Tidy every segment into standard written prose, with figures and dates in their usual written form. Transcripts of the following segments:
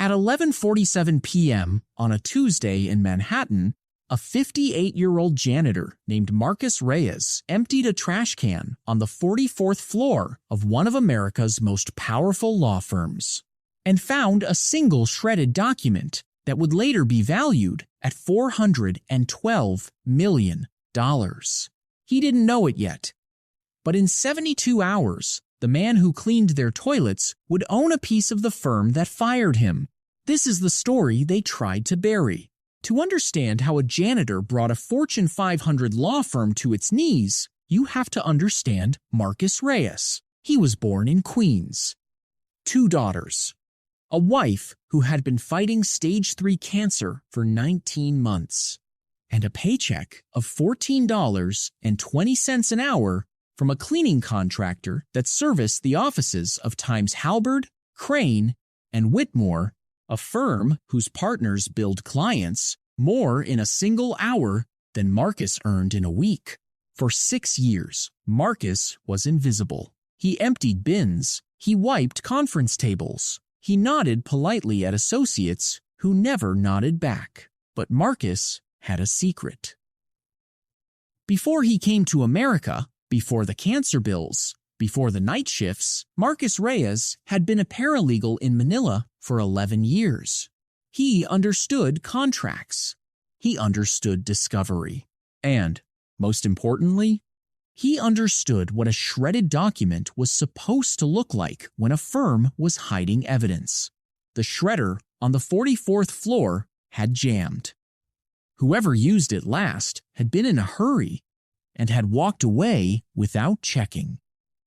At 11:47 p.m. on a Tuesday in Manhattan, a 58-year-old janitor named Marcus Reyes emptied a trash can on the 44th floor of one of America's most powerful law firms and found a single shredded document that would later be valued at $412 million. He didn't know it yet, but in 72 hours, the man who cleaned their toilets would own a piece of the firm that fired him. This is the story they tried to bury. To understand how a janitor brought a Fortune 500 law firm to its knees, you have to understand Marcus Reyes. He was born in Queens. 2 daughters. A wife who had been fighting stage 3 cancer for 19 months. And a paycheck of $14.20 an hour from a cleaning contractor that serviced the offices of Times Halberd, Crane, and Whitmore, a firm whose partners billed clients more in a single hour than Marcus earned in a week. For 6 years, Marcus was invisible. He emptied bins. He wiped conference tables. He nodded politely at associates who never nodded back. But Marcus had a secret. Before he came to America, before the cancer bills, before the night shifts, Marcus Reyes had been a paralegal in Manila for 11 years. He understood contracts. He understood discovery. And, most importantly, he understood what a shredded document was supposed to look like when a firm was hiding evidence. The shredder on the 44th floor had jammed. Whoever used it last had been in a hurry and had walked away without checking.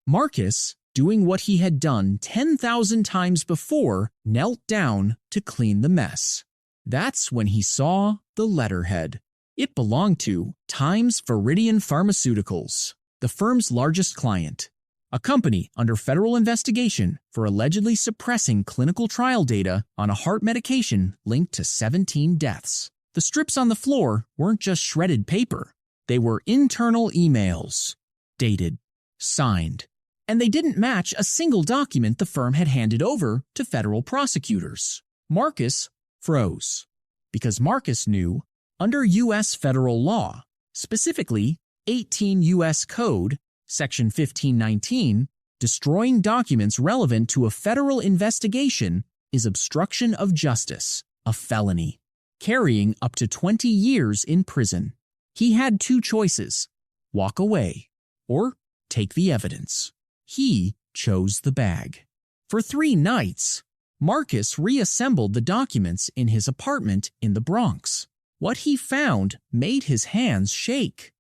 Marcus, doing what he had done 10,000 times before, knelt down to clean the mess. That's when he saw the letterhead. It belonged to Times Viridian Pharmaceuticals, the firm's largest client, a company under federal investigation for allegedly suppressing clinical trial data on a heart medication linked to 17 deaths. The strips on the floor weren't just shredded paper. They were internal emails, dated, signed, and they didn't match a single document the firm had handed over to federal prosecutors. Marcus froze, because Marcus knew, under U.S. federal law, specifically 18 U.S. Code, Section 1519, destroying documents relevant to a federal investigation is obstruction of justice, a felony, carrying up to 20 years in prison. He had 2 choices: walk away or take the evidence. He chose the bag. For 3 nights, Marcus reassembled the documents in his apartment in the Bronx. What he found made his hands shake.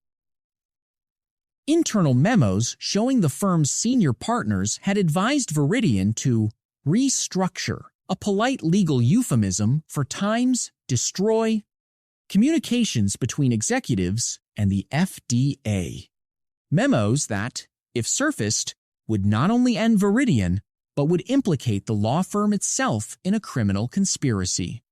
Internal memos showing the firm's senior partners had advised Viridian to restructure, a polite legal euphemism for Times, destroy, communications between executives and the FDA. Memos that, if surfaced, would not only end Viridian, but would implicate the law firm itself in a criminal conspiracy.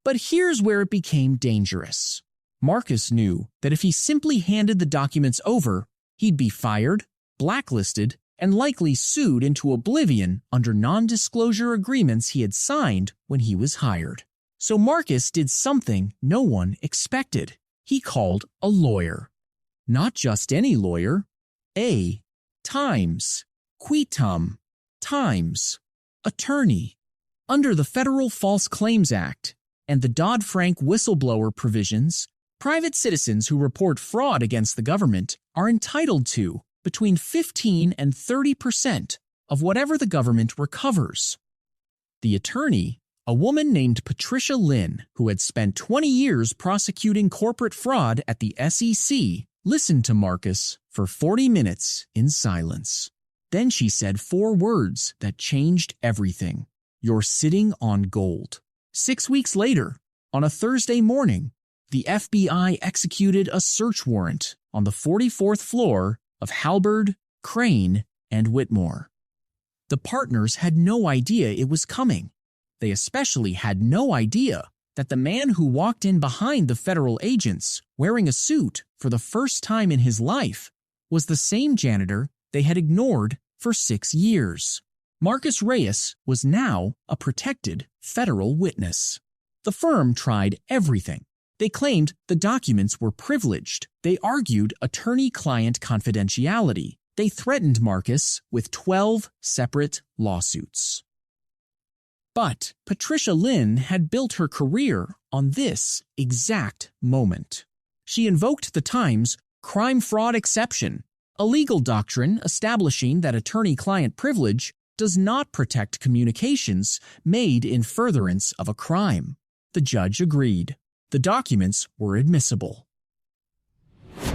But here's where it became dangerous. Marcus knew that if he simply handed the documents over, he'd be fired, blacklisted, and likely sued into oblivion under non-disclosure agreements he had signed when he was hired. So Marcus did something no one expected. He called a lawyer. Not just any lawyer. A Times, Quitum, Times, attorney. Under the Federal False Claims Act and the Dodd-Frank whistleblower provisions, private citizens who report fraud against the government are entitled to between 15 and 30% of whatever the government recovers. The attorney, a woman named Patricia Lynn, who had spent 20 years prosecuting corporate fraud at the SEC, listened to Marcus for 40 minutes in silence. Then she said 4 words that changed everything. "You're sitting on gold." 6 weeks later, on a Thursday morning, the FBI executed a search warrant on the 44th floor of Halberd, Crane, and Whitmore. The partners had no idea it was coming. They especially had no idea that the man who walked in behind the federal agents, wearing a suit for the first time in his life, was the same janitor they had ignored for 6 years. Marcus Reyes was now a protected federal witness. The firm tried everything. They claimed the documents were privileged. They argued attorney-client confidentiality. They threatened Marcus with 12 separate lawsuits. But Patricia Lynn had built her career on this exact moment. She invoked the Times crime-fraud exception, a legal doctrine establishing that attorney-client privilege does not protect communications made in furtherance of a crime. The judge agreed. The documents were admissible.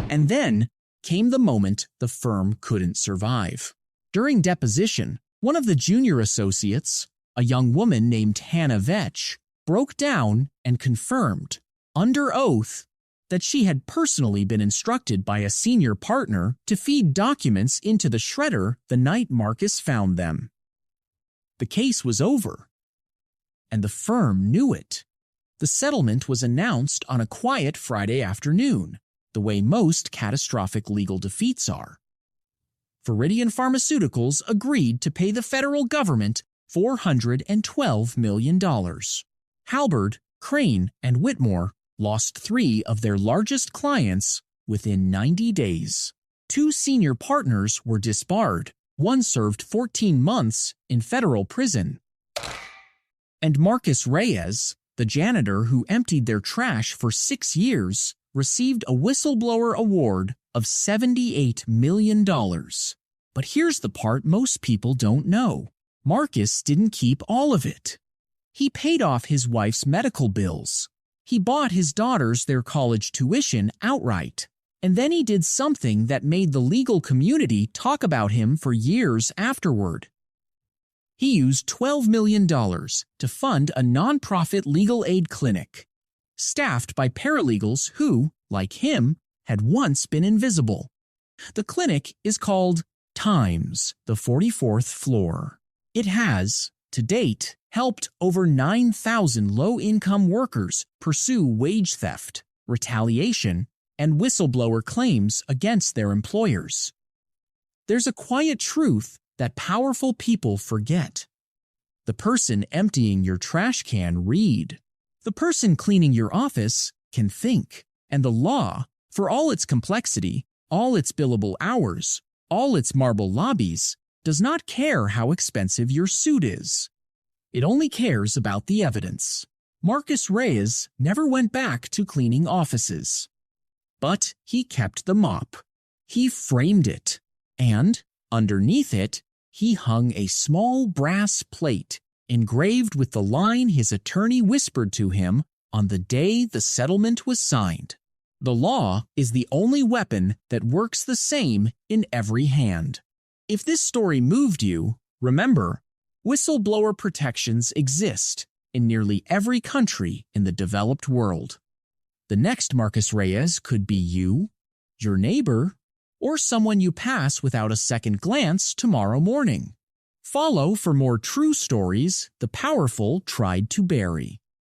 And then came the moment the firm couldn't survive. During deposition, one of the junior associates, a young woman named Hannah Vetch, broke down and confirmed, under oath, that she had personally been instructed by a senior partner to feed documents into the shredder the night Marcus found them. The case was over, and the firm knew it. The settlement was announced on a quiet Friday afternoon, the way most catastrophic legal defeats are. Viridian Pharmaceuticals agreed to pay the federal government $412 million. Halberd, Crane, and Whitmore lost 3 of their largest clients within 90 days. 2 senior partners were disbarred. One served 14 months in federal prison. And Marcus Reyes, the janitor who emptied their trash for 6 years, received a Whistleblower award of $78 million. But here's the part most people don't know. Marcus didn't keep all of it. He paid off his wife's medical bills. He bought his daughters their college tuition outright. And then he did something that made the legal community talk about him for years afterward. He used $12 million to fund a nonprofit legal aid clinic, staffed by paralegals who, like him, had once been invisible. The clinic is called Times, the 44th floor. It has, to date, helped over 9,000 low-income workers pursue wage theft, retaliation, and whistleblower claims against their employers. There's a quiet truth that powerful people forget. The person emptying your trash can read. The person cleaning your office can think. And the law, for all its complexity, all its billable hours, all its marble lobbies, does not care how expensive your suit is. It only cares about the evidence. Marcus Reyes never went back to cleaning offices. But he kept the mop. He framed it. And, underneath it, he hung a small brass plate engraved with the line his attorney whispered to him on the day the settlement was signed. The law is the only weapon that works the same in every hand. If this story moved you, remember, whistleblower protections exist in nearly every country in the developed world. The next Marcus Reyes could be you, your neighbor, or someone you pass without a second glance tomorrow morning. Follow for more true stories the powerful tried to bury.